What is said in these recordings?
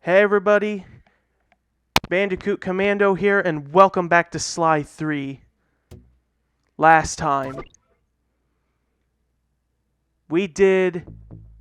Hey everybody, Bandicoot Commando here, and welcome back to Sly 3. Last time, we did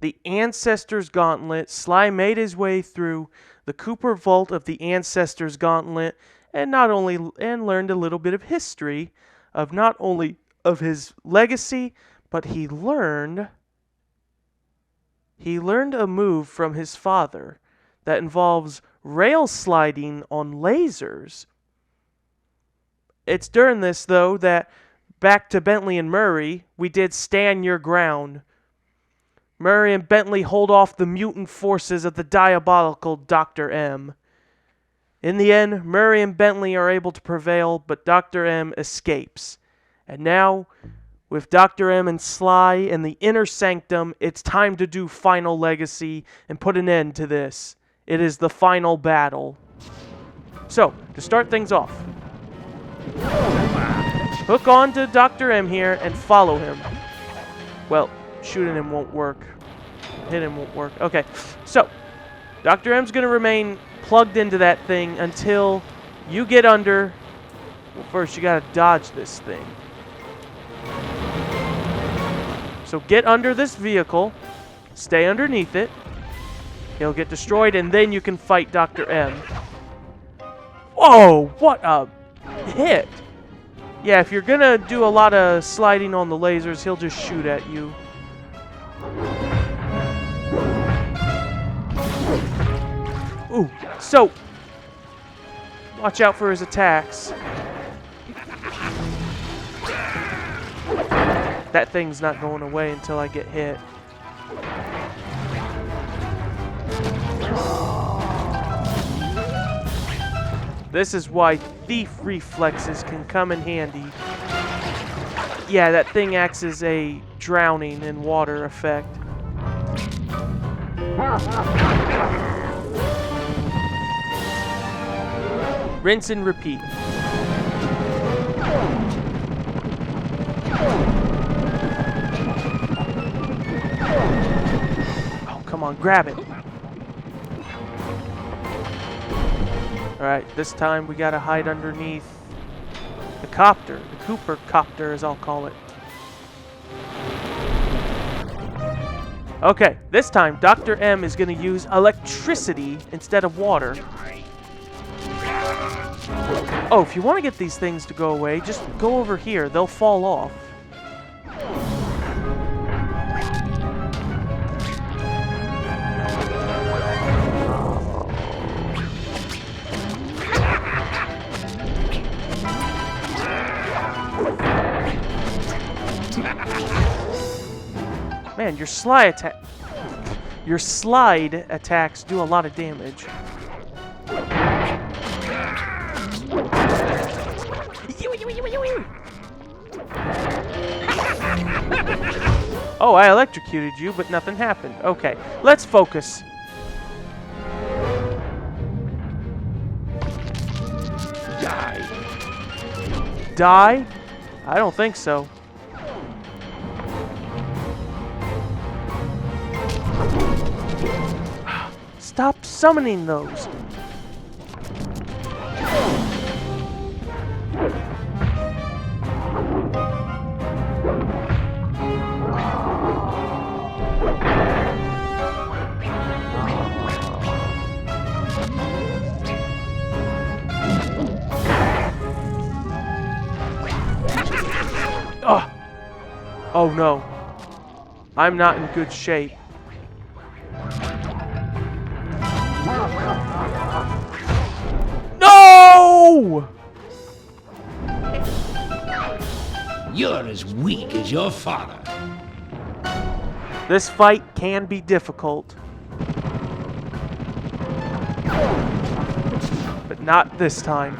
the Ancestors Gauntlet. Sly made his way through the Cooper Vault of the Ancestors Gauntlet, and learned a little bit of history of not only of his legacy, but he learned a move from his father that involves rail sliding on lasers. It's during this, though, that back to Bentley and Murray, we did Stand Your Ground. Murray and Bentley hold off the mutant forces of the diabolical Dr. M. In the end, Murray and Bentley are able to prevail, but Dr. M escapes. And now, with Dr. M and Sly and the Inner Sanctum, it's time to do Final Legacy and put an end to this. It is the final battle. So, to start things off, hook on to Dr. M here and follow him. Well, shooting him won't work. Hitting him won't work. Okay, so Dr. M's going to remain plugged into that thing until you get under. Well, first you got to dodge this thing. So get under this vehicle, stay underneath it. He'll get destroyed, and then you can fight Dr. M. Whoa, what a hit. Yeah, if you're going to do a lot of sliding on the lasers, he'll just shoot at you. Ooh, so watch out for his attacks. That thing's not going away until I get hit. This is why thief reflexes can come in handy. Yeah, that thing acts as a drowning in water effect. Rinse and repeat. Oh, come on, grab it. Alright, this time we gotta hide underneath the copter. The Cooper copter, as I'll call it. Okay, this time Dr. M is gonna use electricity instead of water. Oh, if you want to get these things to go away, just go over here. They'll fall off. Man, your slide attacks do a lot of damage. Oh, I electrocuted you, but nothing happened. Okay, let's focus. Die. Die? I don't think so. Stop summoning those. Oh no. I'm not in good shape. No! You're as weak as your father. This fight can be difficult. But not this time.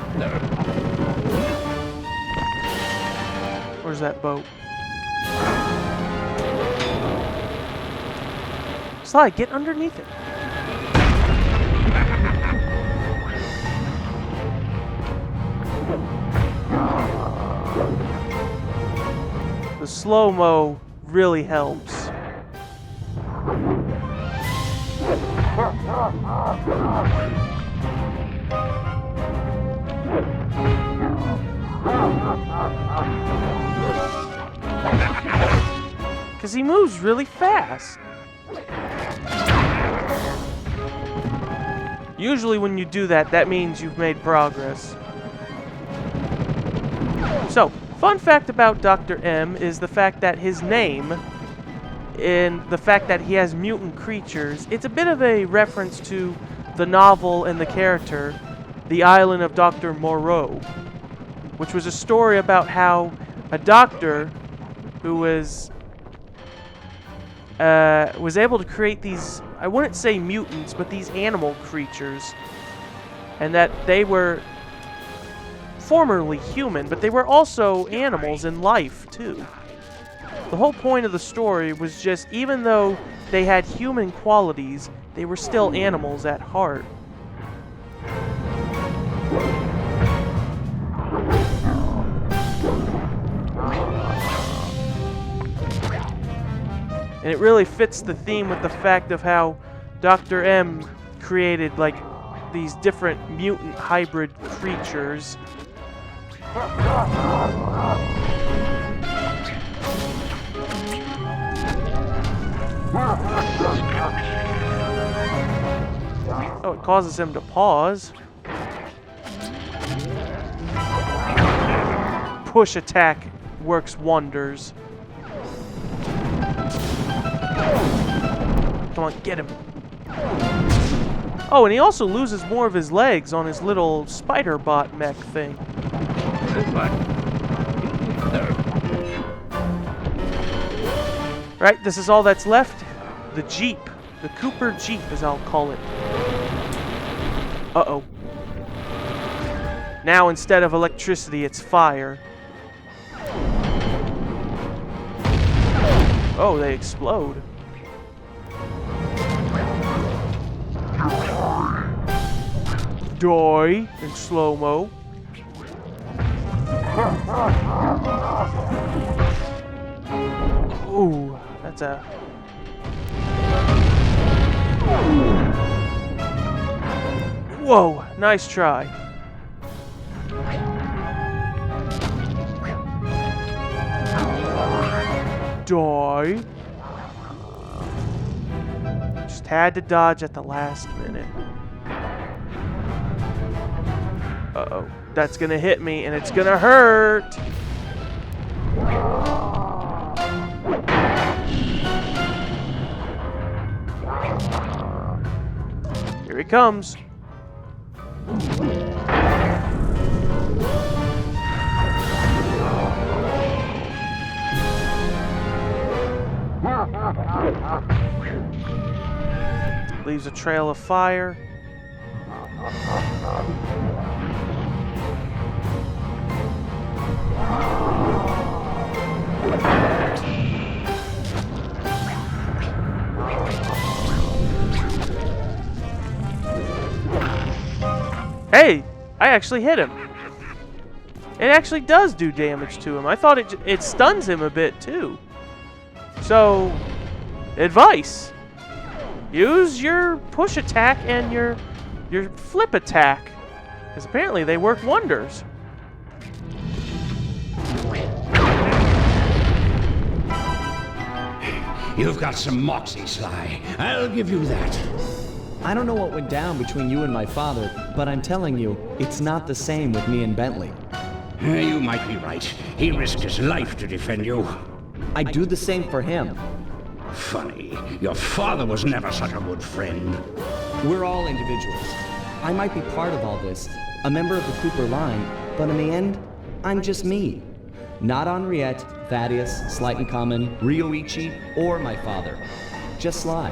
Where's that boat? Sly, get underneath it. The slow-mo really helps. Because he moves really fast. Usually when you do that, that means you've made progress. So, fun fact about Dr. M is the fact that his name, and the fact that he has mutant creatures, it's a bit of a reference to the novel and the character, The Island of Dr. Moreau, which was a story about how a doctor who was able to create these, I wouldn't say mutants, but these animal creatures, and that they were formerly human, but they were also animals in life, too. The whole point of the story was just, even though they had human qualities, they were still animals at heart. And it really fits the theme with the fact of how Dr. M created, like, these different mutant hybrid creatures. Oh, it causes him to pause. Push attack works wonders. Come on, get him. Oh, and he also loses more of his legs on his little spider bot mech thing. Right, this is all that's left. The Jeep. The Cooper Jeep, as I'll call it. Uh-oh. Now, instead of electricity, it's fire. Oh, they explode. Die in slow-mo. Ooh, that's a... Whoa, nice try. Die. Just had to dodge at the last minute. Uh-oh. That's gonna hit me, and it's gonna hurt! Here he comes. Leaves a trail of fire. Hey, I actually hit him. It actually does do damage to him. I thought it stuns him a bit too. So, advice. Use your push attack and your flip attack, because apparently they work wonders. You've got some moxie, Sly. I'll give you that. I don't know what went down between you and my father, but I'm telling you, it's not the same with me and Bentley. You might be right. He risked his life to defend you. I'd do the same for him. Funny. Your father was never such a good friend. We're all individuals. I might be part of all this, a member of the Cooper line, but in the end, I'm just me. Not Henriette, Thaddeus, Slight and Common, Ryoichi, or my father. Just Sly.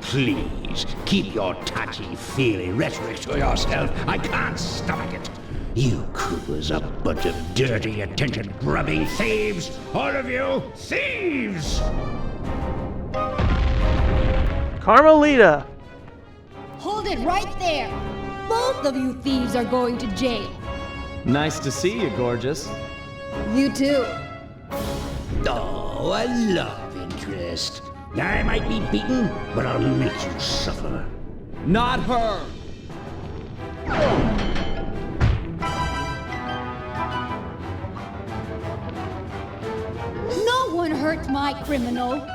Please, keep your touchy-feely rhetoric to yourself. I can't stomach it. You Coopers, a bunch of dirty, attention-grubbing thieves! All of you, thieves! Carmelita! Hold it right there! Both of you thieves are going to jail. Nice to see you, gorgeous. You too. Oh, a love interest. I might be beaten, but I'll make you suffer. Not her! No one hurt my criminal.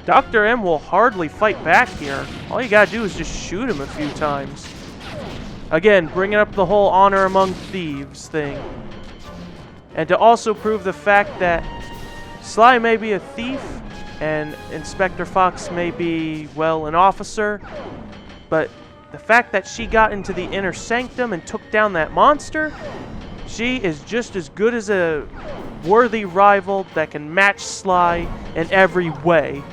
Dr. M will hardly fight back here. All you gotta do is just shoot him a few times. Again, bringing up the whole honor among thieves thing. And to also prove the fact that Sly may be a thief and Inspector Fox may be, well, an officer, but the fact that she got into the Inner Sanctum and took down that monster, she is just as good as a worthy rival that can match Sly in every way.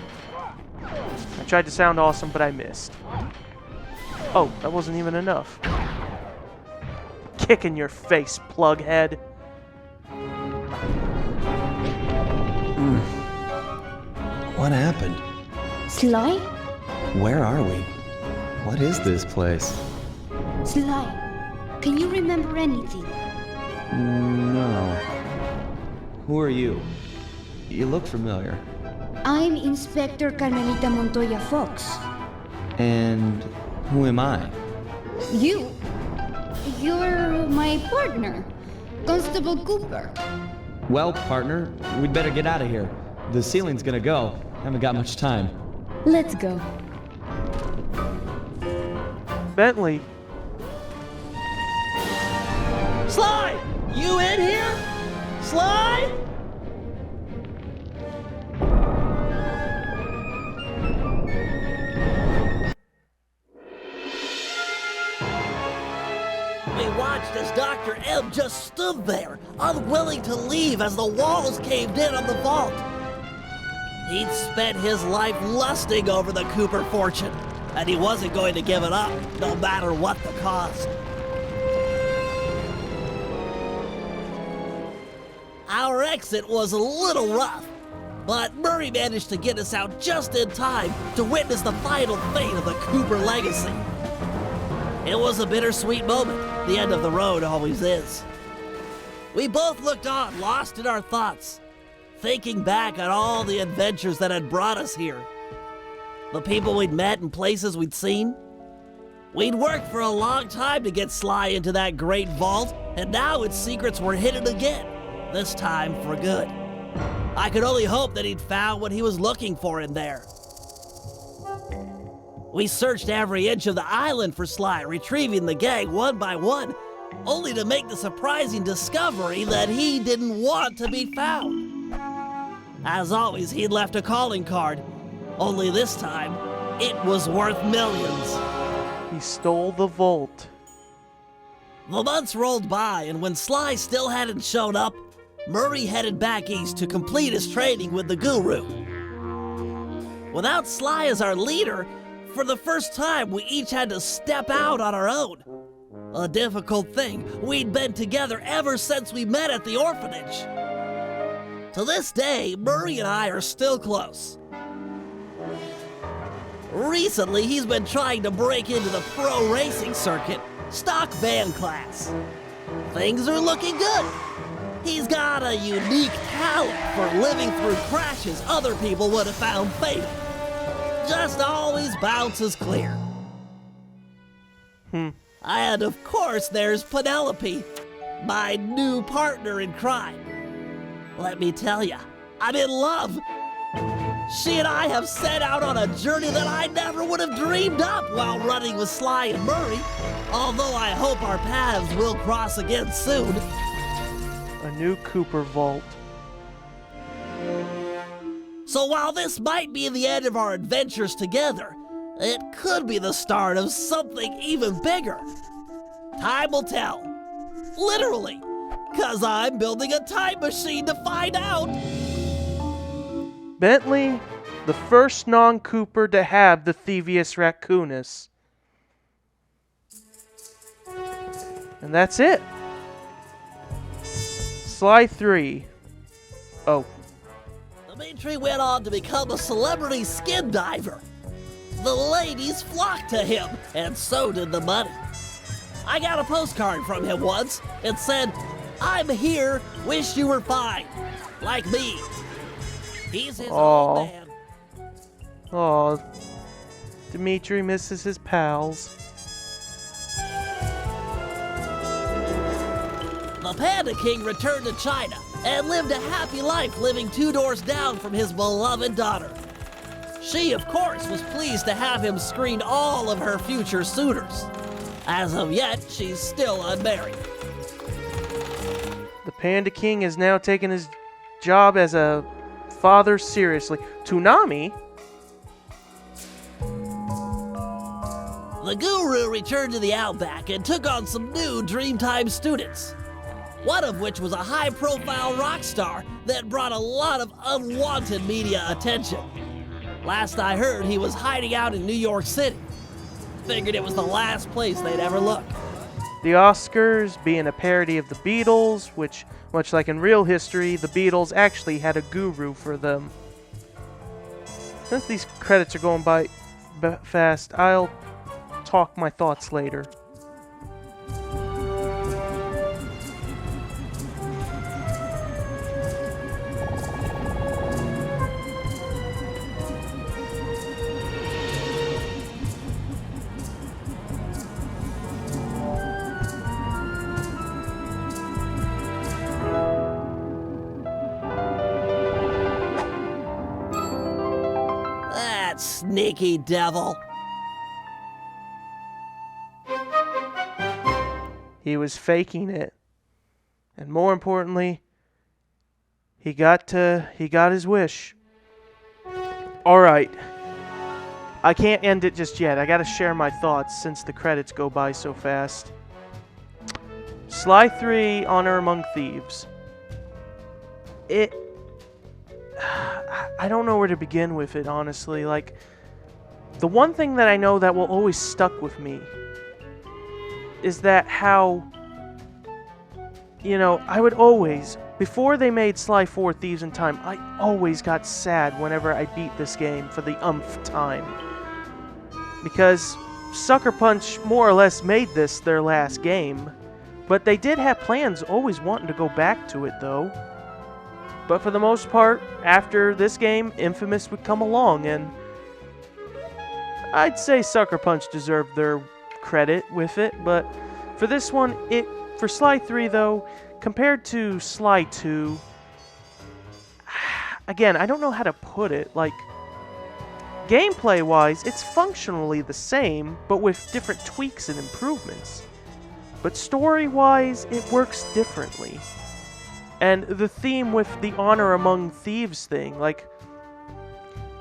I tried to sound awesome, but I missed. Oh, that wasn't even enough. Kick in your face, plughead. What happened? Sly? Where are we? What is this place? Sly, can you remember anything? No. Who are you? You look familiar. I'm Inspector Carmelita Montoya Fox. And who am I? You're my partner, Constable Cooper. Well, partner, we'd better get out of here. The ceiling's gonna go. Haven't got much time. Let's go. Bentley. Sly! You in here? Sly? We watched as Dr. M just stood there, unwilling to leave as the walls caved in on the vault. He'd spent his life lusting over the Cooper fortune, and he wasn't going to give it up, no matter what the cost. Our exit was a little rough, but Murray managed to get us out just in time to witness the final fate of the Cooper legacy. It was a bittersweet moment. The end of the road always is. We both looked on, lost in our thoughts, thinking back on all the adventures that had brought us here. The people we'd met and places we'd seen. We'd worked for a long time to get Sly into that great vault, and now its secrets were hidden again, this time for good. I could only hope that he'd found what he was looking for in there. We searched every inch of the island for Sly, retrieving the gang one by one, only to make the surprising discovery that he didn't want to be found. As always, he'd left a calling card, only this time, it was worth millions. He stole the vault. The months rolled by, and when Sly still hadn't shown up, Murray headed back east to complete his training with the Guru. Without Sly as our leader, for the first time, we each had to step out on our own. A difficult thing. We'd been together ever since we met at the orphanage. To this day, Murray and I are still close. Recently, he's been trying to break into the pro racing circuit, stock van class. Things are looking good. He's got a unique talent for living through crashes other people would have found fatal. Just always bounces clear. And of course, there's Penelope, my new partner in crime. Let me tell ya, I'm in love. She and I have set out on a journey that I never would have dreamed up while running with Sly and Murray, although I hope our paths will cross again soon. A new Cooper vault. So while this might be the end of our adventures together, it could be the start of something even bigger. Time will tell. Literally. 'Cause I'm building a time machine to find out. Bentley, the first non-Cooper to have the Thievius Raccoonus. And that's it. Sly 3. Oh. Dimitri went on to become a celebrity skin diver. The ladies flocked to him, and so did the money. I got a postcard from him once. It said, "I'm here, wish you were fine. Like me." He's his Aw. old man. Oh, Dimitri misses his pals. The Panda King returned to China and lived a happy life living 2 doors down from his beloved daughter. She, of course, was pleased to have him screen all of her future suitors. As of yet, she's still unmarried. The Panda King has now taken his job as a father seriously. Toonami? The Guru returned to the Outback and took on some new Dreamtime students. One of which was a high-profile rock star that brought a lot of unwanted media attention. Last I heard, he was hiding out in New York City. Figured it was the last place they'd ever look. The Oscars being a parody of the Beatles, which, much like in real history, the Beatles actually had a guru for them. Since these credits are going by fast, I'll talk my thoughts later. That sneaky devil. He was faking it. And more importantly, he got his wish. Alright. I can't end it just yet. I gotta share my thoughts since the credits go by so fast. Sly 3, Honor Among Thieves. I don't know where to begin with it, honestly. Like, the one thing that I know that will always stuck with me is that how, you know, I would always, before they made Sly 4 Thieves in Time, I always got sad whenever I beat this game for the umpth time. Because Sucker Punch more or less made this their last game, but they did have plans always wanting to go back to it though. But for the most part, after this game, Infamous would come along, and I'd say Sucker Punch deserved their credit with it, but for this one, for Sly 3 though, compared to Sly 2, again, I don't know how to put it, like, gameplay-wise, it's functionally the same, but with different tweaks and improvements. But story-wise, it works differently. And the theme with the Honor Among Thieves thing, like,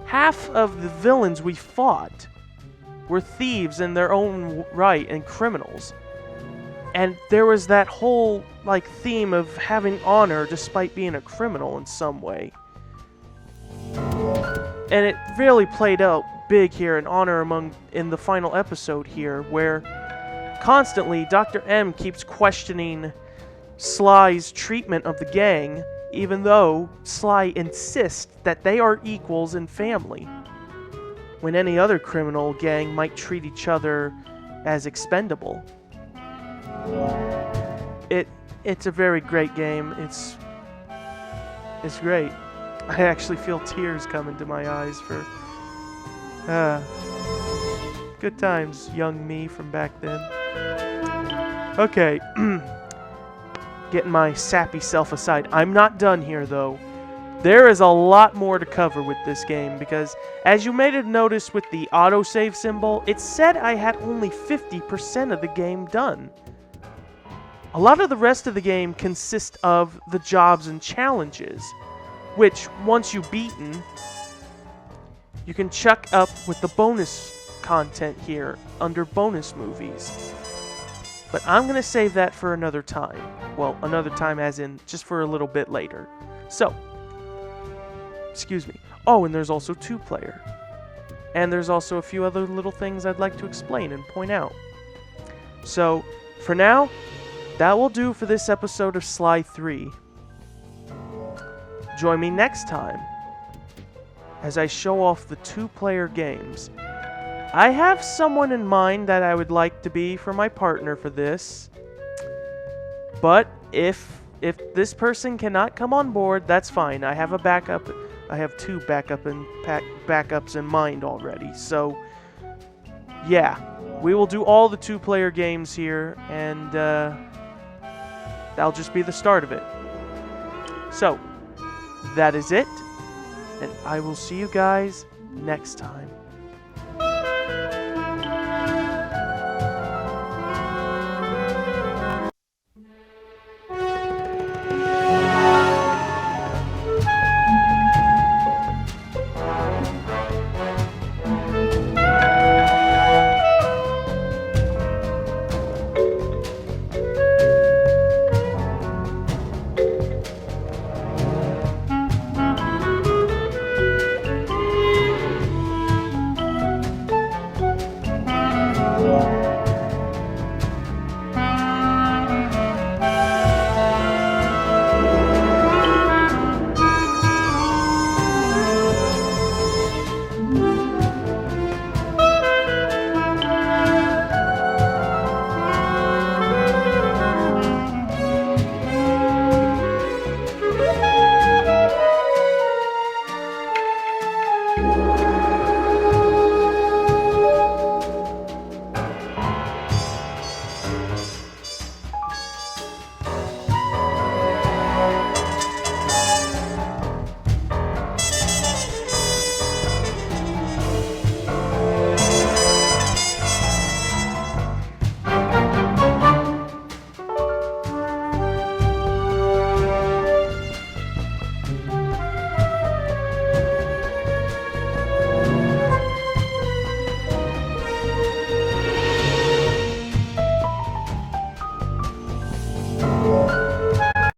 half of the villains we fought were thieves in their own right and criminals. And there was that whole, like, theme of having honor despite being a criminal in some way. And it really played out big here in the final episode here, where constantly Dr. M keeps questioning Sly's treatment of the gang, even though Sly insists that they are equals and family, when any other criminal gang might treat each other as expendable. It's a very great game. It's great. I actually feel tears coming to my eyes for good times, young me from back then. Okay. Getting my sappy self aside. I'm not done here, though. There is a lot more to cover with this game, because as you may have noticed with the autosave symbol, it said I had only 50% of the game done. A lot of the rest of the game consists of the jobs and challenges, which, once you've beaten, you can chuck up with the bonus content here under bonus movies. But I'm going to save that for another time. Well, another time as in just for a little bit later. So, excuse me. Oh, and there's also 2-player. And there's also a few other little things I'd like to explain and point out. So, for now, that will do for this episode of Sly 3. Join me next time as I show off the 2-player games. I have someone in mind that I would like to be for my partner for this. But if this person cannot come on board, that's fine. I have a backup I have 2 backups in mind already. So, yeah, we will do all the 2-player games here, and that'll just be the start of it. So, that is it, and I will see you guys next time.